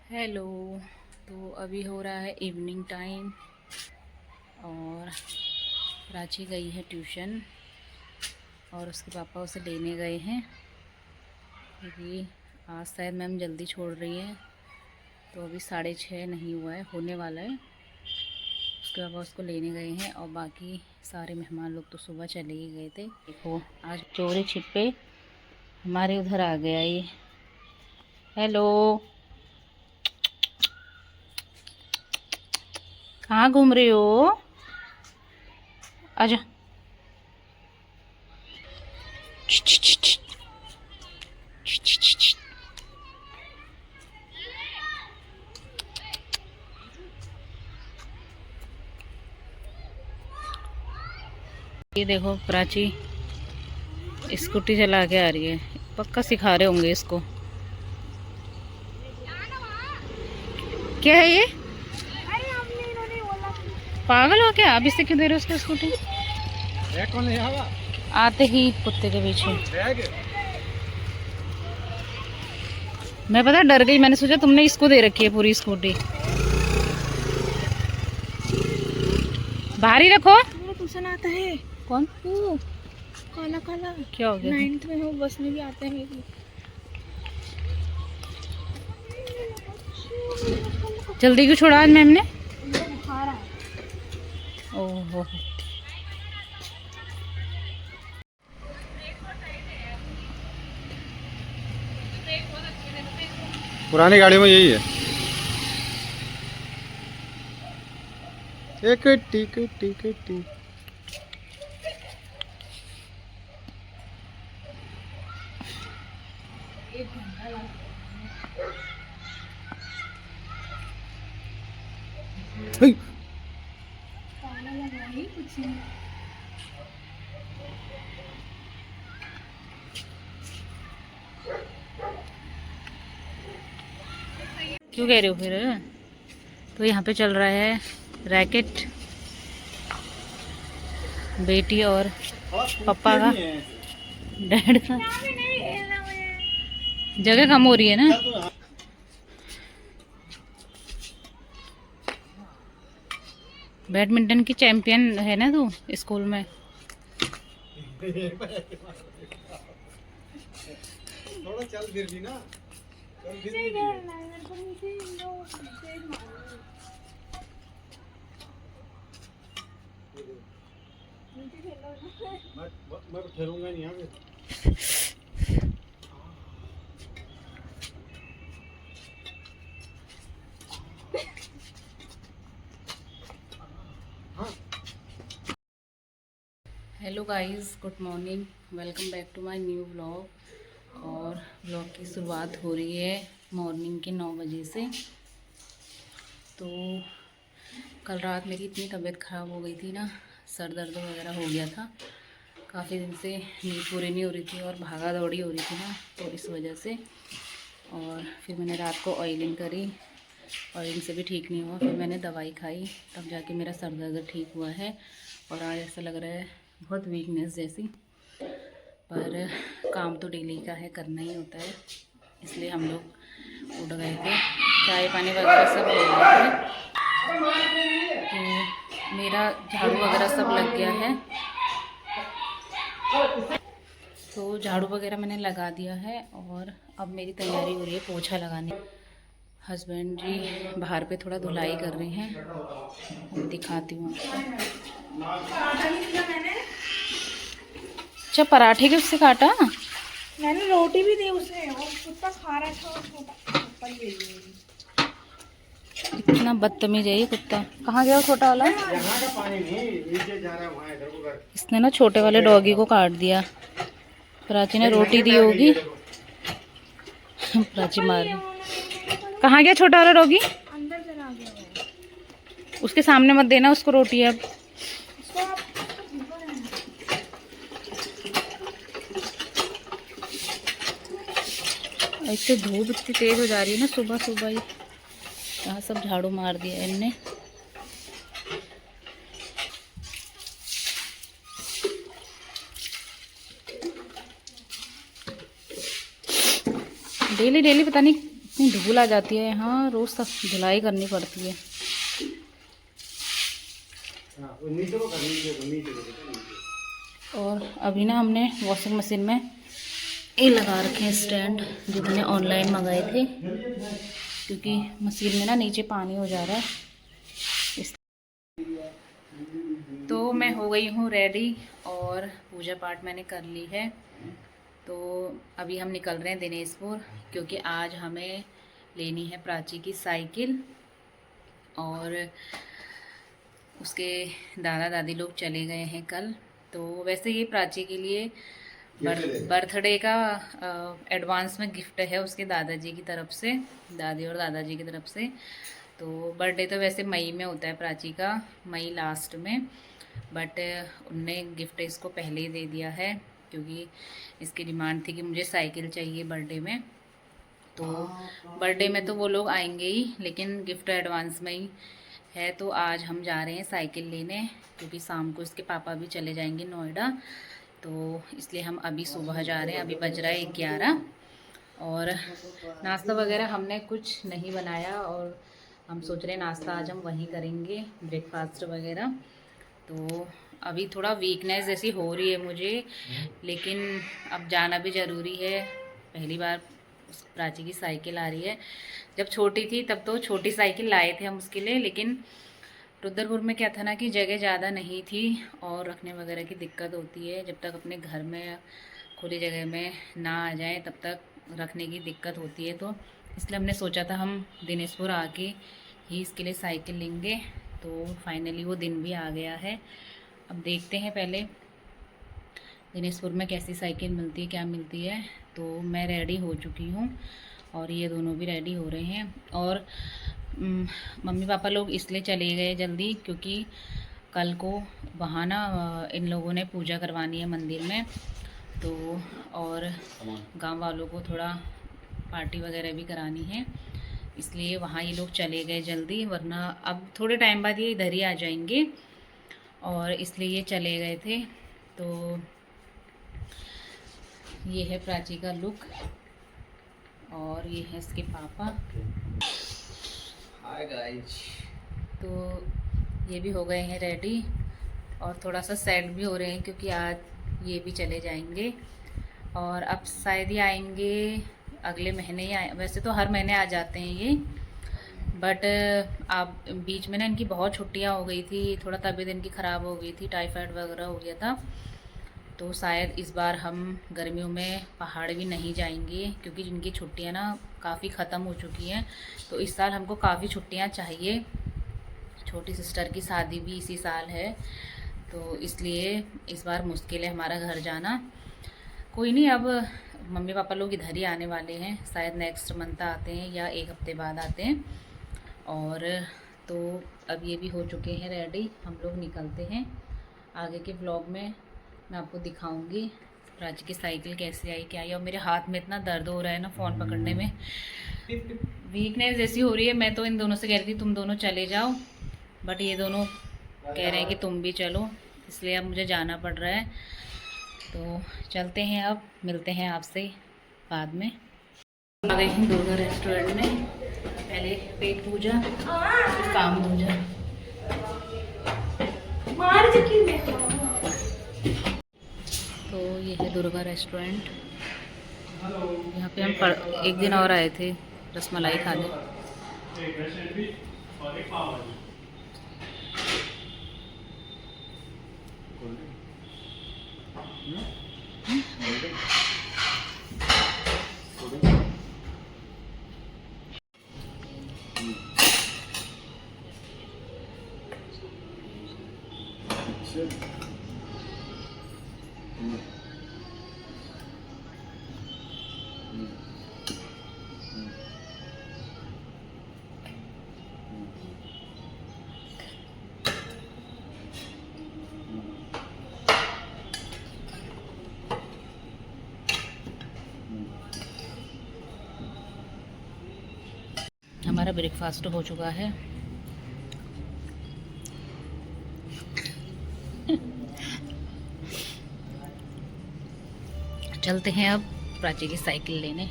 Hello. तो अभी हो रहा है इवनिंग टाइम और प्राची गई है ट्यूशन और उसके पापा उसे लेने गए हैं क्योंकि आज शायद मैम जल्दी छोड़ रही है। तो अभी 6:30 नहीं हुआ है, होने वाला है। उसके पापा उसको लेने गए हैं और बाकी सारे मेहमान लोग तो सुबह चले ही गए थे। देखो आज चोरी छिपे हमारे उधर आ गया ये। हेलो, कहाँ घूम रहे हो? आजा। ये देखो प्राची स्कूटी चला के आ रही है। पक्का सिखा रहे होंगे इसको। क्या है ये? पागल हो क्या? अभी से क्यों दे रहे हो उसको स्कूटी? आते ही कुत्ते के पीछे। मैं पता डर गई, मैंने सोचा तुमने इसको दे रखी है पूरी स्कूटी। बाहर ही रखो। ट्यूशन आता है। कौन? वो काला काला। क्या हो गया? 9th में है वो, बस में भी आता है मेरी। जल्दी क्यों छोड़ा आज मैम ने? बुखार है। ओहो। पुरानी गाड़ी में यही है। एक टिकट क्यों कह रहे हो फिर? तो यहाँ पे चल रहा है रैकेट बेटी और पापा का, डैड का। जगह कम हो रही है ना। बैडमिंटन की चैंपियन है ना तू स्कूल में। थोड़ा चल फिर भी ना। मैं ठहरूंगा नहीं यहाँ पे। Hello guys, good morning, welcome back to my new vlog. और व्लॉग की शुरुआत हो रही है मॉर्निंग के 9 बजे से। तो कल रात मेरी इतनी तबीयत ख़राब हो गई थी ना, सर दर्द वगैरह हो गया था। काफ़ी दिन से नींद पूरी नहीं हो रही थी और भागा दौड़ी हो रही थी ना, तो इस वजह से। और फिर मैंने रात को ऑयलिंग करी, ऑयलिंग से भी ठीक नहीं हुआ। फिर मैंने दवाई खाई, तब जाके मेरा सर दर्द ठीक हुआ है। और आज ऐसा लग रहा है बहुत वीकनेस जैसी, पर काम तो डेली का है, करना ही होता है। इसलिए हम लोग उठ गए थे, चाय पानी वगैरह सब हो गया है। तो मेरा झाड़ू वगैरह सब लग गया है, तो झाड़ू वगैरह मैंने लगा दिया है। और अब मेरी तैयारी हो रही है पोछा लगाने। हस्बैंड जी बाहर पे थोड़ा धुलाई कर रहे हैं, अब दिखाती हूँ आपको। अच्छा, पराठे के उससे काटा? मैंने रोटी भी दी उसे और कुत्ता खा रहा था। और छोटा इतना बदतमीज है ये कुत्ता। कहाँ गया वो छोटा वाला? यहाँ का पानी नहीं नीचे जा रहा है, वहाँ इधर को कर। इसने ना छोटे वाले डॉगी को काट दिया। प्राची ने रोटी दी होगी। प्राची मार रही। कहाँ गया छोटा वाला डॉगी? अंदर चला गया वो। उसके सामने मत देना उसको रोटी अब। उसको आप भूखा रहना। एक तो धूप इतनी तेज हो जा रही है ना सुबह सुबह ही। यहाँ सब झाड़ू मार दिया इनने। डेली डेली पता नहीं इतनी धूल आ जाती है यहाँ, रोज़ सब धुलाई करनी पड़ती है। हाँ, वो नीचे को कर लीजिए, नीचे को देखो, नीचे। और अभी ना हमने वॉशिंग मशीन में ये लगा रखे हैं स्टैंड, जो मैंने ऑनलाइन मंगाए थे, क्योंकि मशीन में ना नीचे पानी हो जा रहा है। तो मैं हो गई हूँ रेडी और पूजा पाठ मैंने कर ली है। तो अभी हम निकल रहे हैं दिनेशपुर, क्योंकि आज हमें लेनी है प्राची की साइकिल। और उसके दादा दादी लोग चले गए हैं कल। तो वैसे ये प्राची के लिए बर्थडे का एडवांस में गिफ्ट है उसके दादाजी की तरफ से, दादी और दादाजी की तरफ से। तो बर्थडे तो वैसे मई में होता है प्राची का, मई लास्ट में, बट उनने गिफ्ट इसको पहले ही दे दिया है, क्योंकि इसकी डिमांड थी कि मुझे साइकिल चाहिए बर्थडे में। तो बर्थडे में तो वो लोग आएंगे ही, लेकिन गिफ्ट एडवांस में ही है। तो आज हम जा रहे हैं साइकिल लेने, क्योंकि शाम को इसके पापा भी चले जाएंगे नोएडा। तो इसलिए हम अभी सुबह जा रहे हैं। अभी बज रहा है 11 और नाश्ता वगैरह हमने कुछ नहीं बनाया, और हम सोच रहे हैं नाश्ता आज हम वहीं करेंगे, ब्रेकफास्ट वगैरह। तो अभी थोड़ा वीकनेस जैसी हो रही है मुझे, लेकिन अब जाना भी ज़रूरी है। पहली बार उस प्राची की साइकिल आ रही है। जब छोटी थी तब तो छोटी साइकिल लाए थे हम उसके लिए, लेकिन रुद्रपुर में क्या था ना कि जगह ज़्यादा नहीं थी और रखने वगैरह की दिक्कत होती है। जब तक अपने घर में खुली जगह में ना आ जाए तब तक रखने की दिक्कत होती है। तो इसलिए हमने सोचा था हम दिनेशपुर आके ही इसके लिए साइकिल लेंगे। तो फाइनली वो दिन भी आ गया है। अब देखते हैं पहले दिनेशपुर में कैसी साइकिल मिलती है, क्या मिलती है। तो मैं रेडी हो चुकी हूँ और ये दोनों भी रेडी हो रहे हैं। और मम्मी पापा लोग इसलिए चले गए जल्दी, क्योंकि कल को वहाँ ना इन लोगों ने पूजा करवानी है मंदिर में। तो और गांव वालों को थोड़ा पार्टी वगैरह भी करानी है, इसलिए वहाँ ये लोग चले गए जल्दी, वरना अब थोड़े टाइम बाद ये इधर ही आ जाएंगे, और इसलिए ये चले गए थे। तो ये है प्राची का लुक और ये है इसके पापा। Hi guys. तो ये भी हो गए हैं रेडी और थोड़ा सा सैड भी हो रहे हैं, क्योंकि आज ये भी चले जाएंगे और अब शायद ही आएंगे अगले महीने ही वैसे तो हर महीने आ जाते हैं ये, बट अब बीच में ना इनकी बहुत छुट्टियां हो गई थी, थोड़ा तबीयत इनकी ख़राब हो गई थी, टाइफाइड वगैरह हो गया था। तो शायद इस बार हम गर्मियों में पहाड़ भी नहीं जाएंगे, क्योंकि जिनकी छुट्टियां ना काफ़ी ख़त्म हो चुकी हैं। तो इस साल हमको काफ़ी छुट्टियां चाहिए। छोटी सिस्टर की शादी भी इसी साल है, तो इसलिए इस बार मुश्किल है हमारा घर जाना। कोई नहीं, अब मम्मी पापा लोग इधर ही आने वाले हैं, शायद नेक्स्ट मंथ आते हैं या एक हफ्ते बाद आते हैं। और तो अब ये भी हो चुके हैं रेडी, हम लोग निकलते हैं। आगे के ब्लॉग में मैं आपको दिखाऊंगी प्राची की साइकिल कैसे आई, क्या आई। और मेरे हाथ में इतना दर्द हो रहा है ना फ़ोन पकड़ने में, वीकनेस जैसी हो रही है। मैं तो इन दोनों से कह रही थी तुम दोनों चले जाओ, बट ये दोनों कह रहे हैं कि तुम भी चलो, इसलिए अब मुझे जाना पड़ रहा है। तो चलते हैं, अब मिलते हैं आपसे बाद में। आ गए हैं दुर्गा रेस्टोरेंट में, पहले पेट पूजा फिर काम पूजा। तो ये है दुर्गा रेस्टोरेंट, यहाँ पे हम एक दिन और आए थे रसमलाई खाने। हमारा ब्रेकफास्ट हो चुका है। चलते हैं अब प्राची की साइकिल लेने।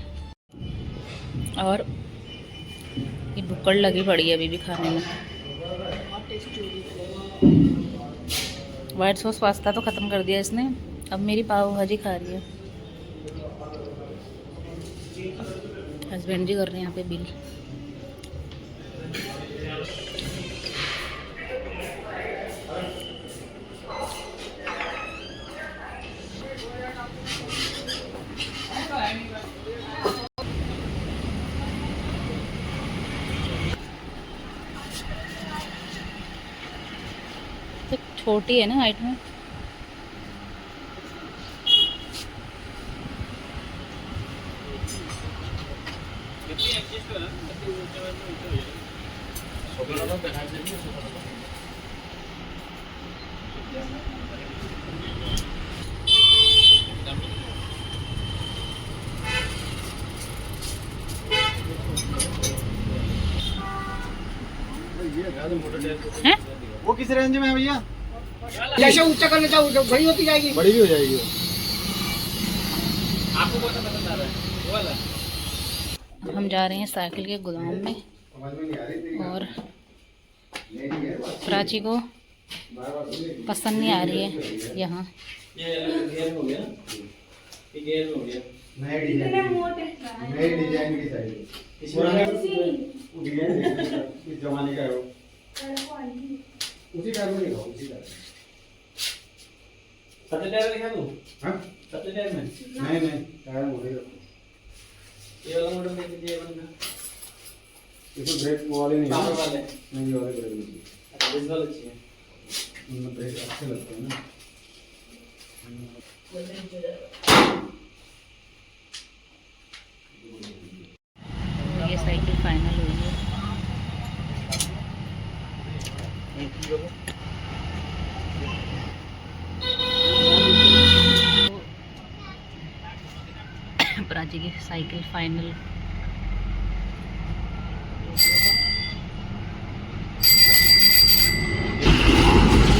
और ये भुक्कड़ लगी पड़ी है अभी भी खाने में। बहुत टेस्टी होगी। वाइट सॉस पास्ता तो ख़त्म कर दिया इसने, अब मेरी पाव भाजी खा रही है। हस्बैंड जी कर रहे हैं यहाँ पे बिल। तो छोटी है ना हाइट में। हैं? वो किस रेंज में है भैया? जैसे ऊंचा करना चाहो बड़ी होती जाएगी। बड़ी भी हो जाएगी। आपको कौन सा पसंद आ रहा है? वो वाला? हम जा रहे हैं साइकिल के गोदाम में समझ में नहीं आ रही और प्राची को पसंद नहीं आ रही है यहाँ। ये गेयर में हो गया, ये गेयर में हो गया। नए डिजाइन की साइकिल। इस जमाने का है वो। उसी टाइम में लिखा उसी टाइम। सबसे टायर दिखा दूँ? हाँ? सबसे टायर में? नहीं टायर मोड़े ये वाला मॉडल देख लीजिए बंदा। इसमें ब्रेक वाले नहीं पावर है। वाले। नहीं ये वाले ब्रेक नहीं। अच्छा, इस वाला अच्छी है। उनमें ब्रेक अच्छे लगते हैं ना। ये साइकिल फाइनल हुई है। प्राची की साइकिल फाइनल।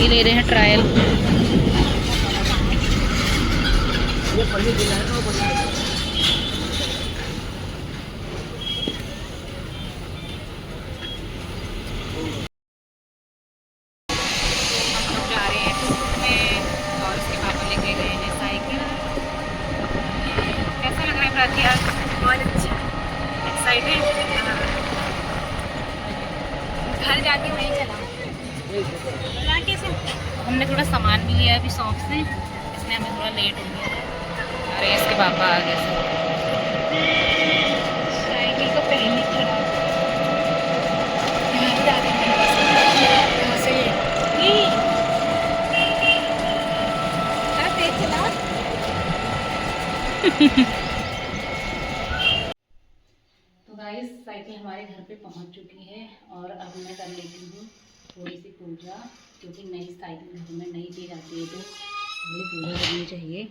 ये ले रहे हैं ट्रायल। हम लोग जा रहे हैं टूर में और उसके पापा लेके गए हैं साइकिल। कैसा लग रहा है प्राची आज? बहुत अच्छा। एक्साइटेड? घर जाके वहीं चला कैसे। हमने थोड़ा सामान भी लिया अभी शॉप से, इसलिए हमें थोड़ा लेट हो गया। अरे इसके पापा आ गए सब। साइकिल को पहले खराब यहाँ जाके यहाँ से ये तेज चला। तो गाइस साइकिल हमारे घर पे पहुंच चुकी है और अब मैं कर लेती हूँ थोड़ी सी पूजा, क्योंकि नई साइकिल घर में नई चीज़ आती है तो पहले पूजा करनी चाहिए।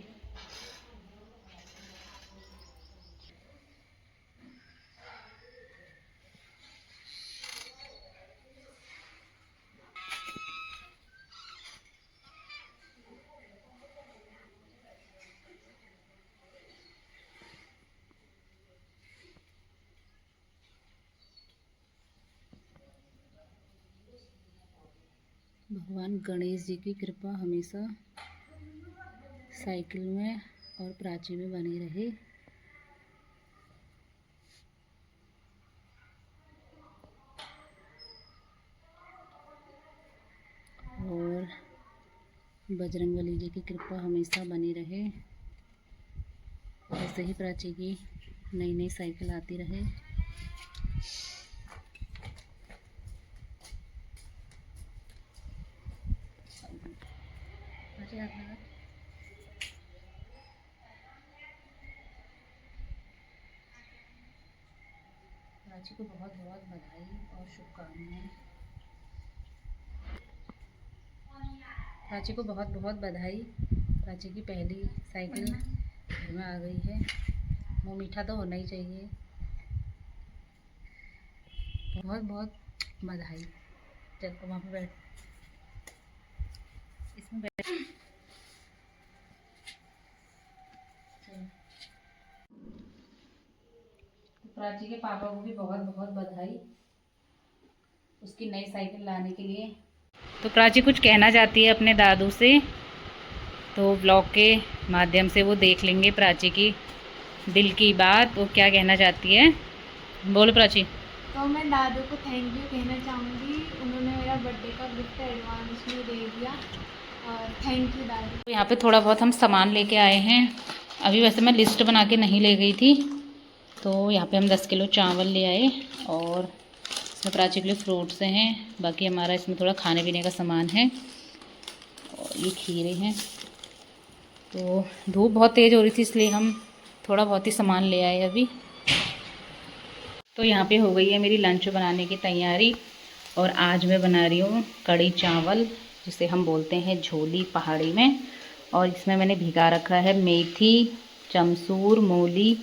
भगवान गणेश जी की कृपा हमेशा साइकिल में और प्राची में बनी रहे। और बजरंगबली जी की कृपा हमेशा बनी रहे। ऐसे ही प्राची की नई नई साइकिल आती रहे। प्राची को बहुत बहुत बधाई और शुभकामनाएं। प्राची को बहुत बहुत बधाई। प्राची की पहली साइकिल घर में आ गई है। मुँह मीठा तो होना ही चाहिए। बहुत बहुत बधाई। चल वहाँ पे बैठ, इसमें बैठ। प्राची के पापा को भी बहुत बहुत बधाई उसकी नई साइकिल लाने के लिए। तो प्राची कुछ कहना चाहती है अपने दादू से, तो ब्लॉग के माध्यम से वो देख लेंगे प्राची की दिल की बात, वो क्या कहना चाहती है। बोलो प्राची। तो मैं दादू को थैंक यू कहना चाहूँगी, उन्होंने मेरा बर्थडे का गिफ्ट एडवांस में दे दिया और थैंक यू दादू। तो यहाँ पे थोड़ा बहुत हम सामान लेके आए हैं। अभी वैसे मैं लिस्ट बना के नहीं ले गई थी, तो यहाँ पे हम 10 किलो चावल ले आए और इसमें प्राची के लिए फ्रूट्स हैं। बाकी हमारा इसमें थोड़ा खाने पीने का सामान है और ये खीरे हैं। तो धूप बहुत तेज़ हो रही थी इसलिए हम थोड़ा बहुत ही सामान ले आए अभी। तो यहाँ पे हो गई है मेरी लंच बनाने की तैयारी और आज मैं बना रही हूँ कढ़ी चावल, जिसे हम बोलते हैं झोली पहाड़ी में। और इसमें मैंने भिगा रखा है मेथी, चमसूर, मूली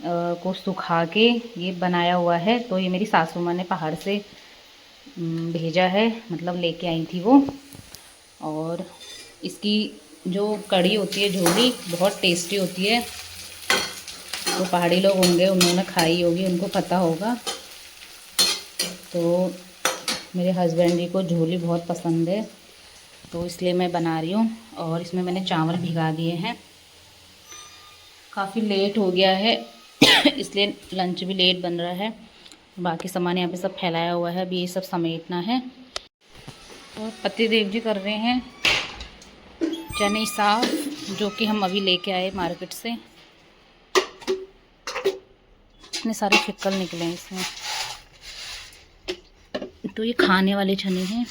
को सुखा के ये बनाया हुआ है। तो ये मेरी सासू माँ ने पहाड़ से भेजा है, मतलब लेके आई थी वो। और इसकी जो कढ़ी होती है झोली बहुत टेस्टी होती है। तो पहाड़ी लोग होंगे, उन्होंने खाई होगी, उनको पता होगा। तो मेरे हस्बैंड जी को झोली बहुत पसंद है, तो इसलिए मैं बना रही हूँ। और इसमें मैंने चावल भिगा दिए हैं। काफ़ी लेट हो गया है इसलिए लंच भी लेट बन रहा है। बाकी सामान यहाँ पे सब फैलाया हुआ है, अभी ये सब समेटना है। और पतिदेव जी कर रहे हैं चने साफ, जो कि हम अभी लेके आए मार्केट से। इतने सारे फिक्कल निकले हैं इसमें। तो ये खाने वाले चने हैं,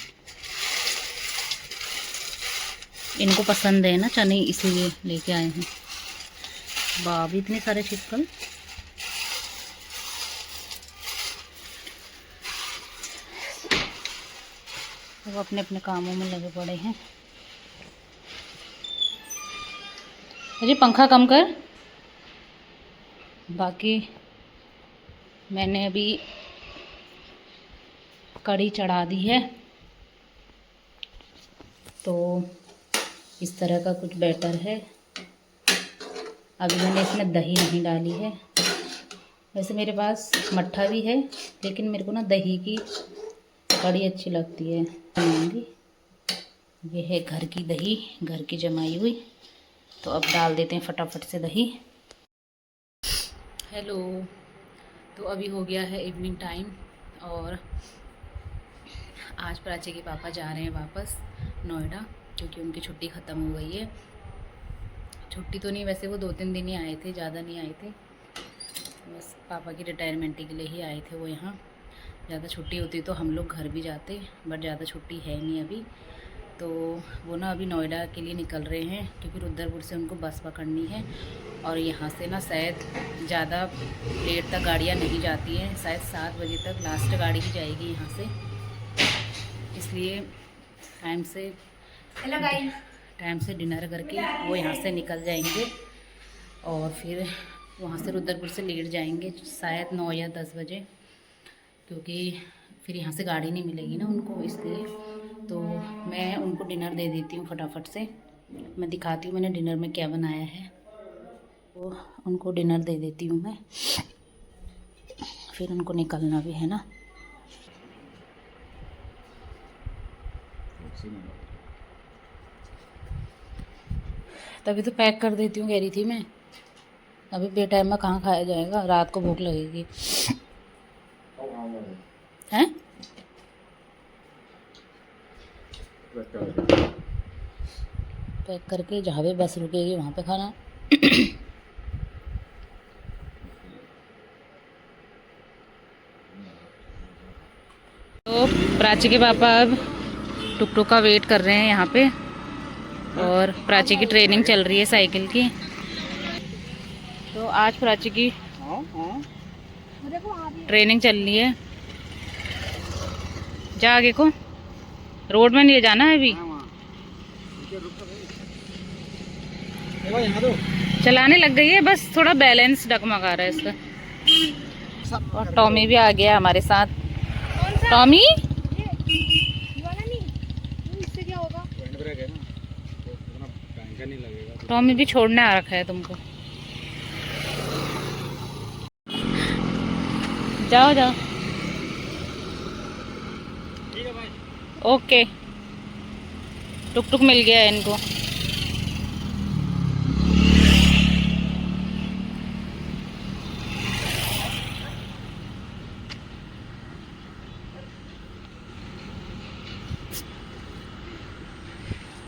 इनको पसंद है ना चने, इसलिए लेके आए हैं। बाप, इतने सारे फिक्कल। वो अपने अपने कामों में लगे पड़े हैं। अरे पंखा कम कर। बाकी मैंने अभी कढ़ी चढ़ा दी है, तो इस तरह का कुछ बैटर है। अभी मैंने इसमें दही नहीं डाली है। वैसे मेरे पास मट्ठा भी है, लेकिन मेरे को ना दही की कढ़ी अच्छी लगती है। बनाऊंगी, ये है घर की दही, घर की जमाई हुई। तो अब डाल देते हैं फटाफट से दही। हेलो, तो अभी हो गया है इवनिंग टाइम और आज प्राची के पापा जा रहे हैं वापस नोएडा, क्योंकि उनकी छुट्टी ख़त्म हो गई है। छुट्टी तो नहीं, वैसे वो 2-3 दिन ही आए थे, ज़्यादा नहीं आए थे। बस पापा की रिटायरमेंट के लिए ही आए थे वो यहाँ। ज़्यादा छुट्टी होती तो हम लोग घर भी जाते, बट ज़्यादा छुट्टी है नहीं अभी। तो वो ना अभी नोएडा के लिए निकल रहे हैं, क्योंकि रुद्रपुर से उनको बस पकड़नी है। और यहाँ से ना शायद ज़्यादा लेट तक गाड़ियाँ नहीं जाती हैं, शायद 7 बजे तक लास्ट गाड़ी ही जाएगी यहाँ से। इसलिए टाइम से डिनर करके वो यहाँ से निकल जाएंगे और फिर वहाँ से रुद्रपुर से लेट जाएंगे शायद 9 या 10 बजे, क्योंकि फिर यहाँ से गाड़ी नहीं मिलेगी ना उनको, इसलिए। तो मैं उनको डिनर दे देती हूँ फटाफट से। मैं दिखाती हूँ मैंने डिनर में क्या बनाया है, तो उनको डिनर दे देती हूँ मैं, फिर उनको निकलना भी है ना। तभी तो पैक कर देती हूँ, कह रही थी मैं। अभी बेटाइम में कहाँ खाया जाएगा, रात को भूख लगेगी। हैं? पैक करके जहाँ पे बस रुकेगी वहाँ पे खाना। तो प्राची के पापा अब टुकटुक का वेट कर रहे हैं यहाँ पे, और प्राची की ट्रेनिंग चल रही है साइकिल की। तो आज प्राची की ट्रेनिंग चल रही है। जा आगे को, रोड में नहीं जाना है अभी। चलाने लग गई है, बस थोड़ा बैलेंस डगमगा रहा है इसका। और टॉमी भी आ गया हमारे साथ। टॉमी, टॉमी भी छोड़ने आ रखा है तुमको। जाओ जाओ। ठीक है भाई। ओके, टुक टुक मिल गया है इनको।